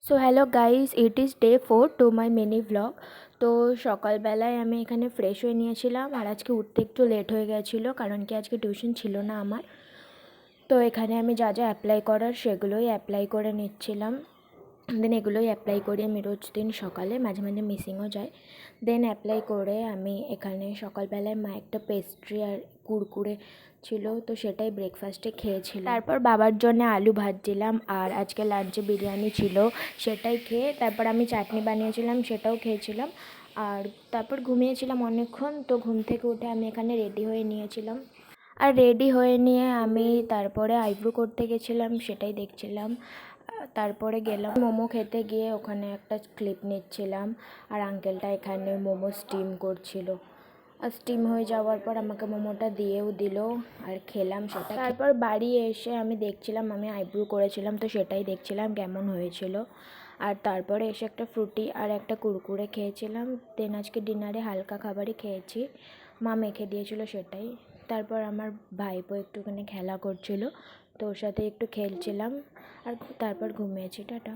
So hello guys, it is day 4 to my mini vlog. তো সকালবেলায় আমি এখানে ফ্রেশ হয়ে নিয়েছিলাম, আর আজকে উঠতে একটু লেট হয়ে গেছিলো কারণ কি আজকে টিউশন ছিল না আমার। তো এখানে আমি যা যা অ্যাপ্লাই করার সেগুলোই অ্যাপ্লাই করে নিচ্ছিলাম। দেন এগুলোই অ্যাপ্লাই করি আমি রোজ দিন সকালে, মাঝে মাঝে মিসিংও যায়। দেন অ্যাপ্লাই করে আমি এখানে সকালবেলায় মা একটা পেস্ট্রি আর কুরকুরে ছিল, তো সেটাই ব্রেকফাস্টে খেয়েছিলাম। তারপর বাবার জন্য আলু ভাজছিলাম, আর আজকে লাঞ্চে বিরিয়ানি ছিল, সেটাই খেয়ে তারপর আমি চাটনি বানিয়েছিলাম, সেটাও খেয়েছিলাম। আর তারপর ঘুমিয়েছিলাম অনেকক্ষণ। তো ঘুম থেকে উঠে আমি এখানে রেডি হয়ে নিয়েছিলাম, আর রেডি হয়ে নিয়ে আমি তারপরে আইব্রো করতে গেছিলাম, সেটাই দেখছিলাম। তারপরে গেলাম মোমো খেতে, গিয়ে ওখানে একটা ক্লিপ নিচ্ছিলাম, আর আঙ্কেলটা এখানে মোমো স্টিম করছিল। আর স্টিম হয়ে যাওয়ার পর আমাকে মোমোটা দিয়েও দিল, আর খেলাম সেটা। তারপর বাড়ি এসে আমি দেখছিলাম, আমি আইব্রো করেছিলাম তো সেটাই দেখছিলাম কেমন হয়েছিল। আর তারপরে এসে একটা ফ্রুটি আর একটা কুরকুরে খেয়েছিলাম। দেন আজকে ডিনারে হালকা খাবারই খেয়েছি, মা মেখে দিয়েছিল সেটাই। তারপর আমার ভাইপো একটুখানি খেলা করছিল, তো ওর সাথে একটু খেলছিলাম, আর তারপর ঘুমিয়েছি। টাটা।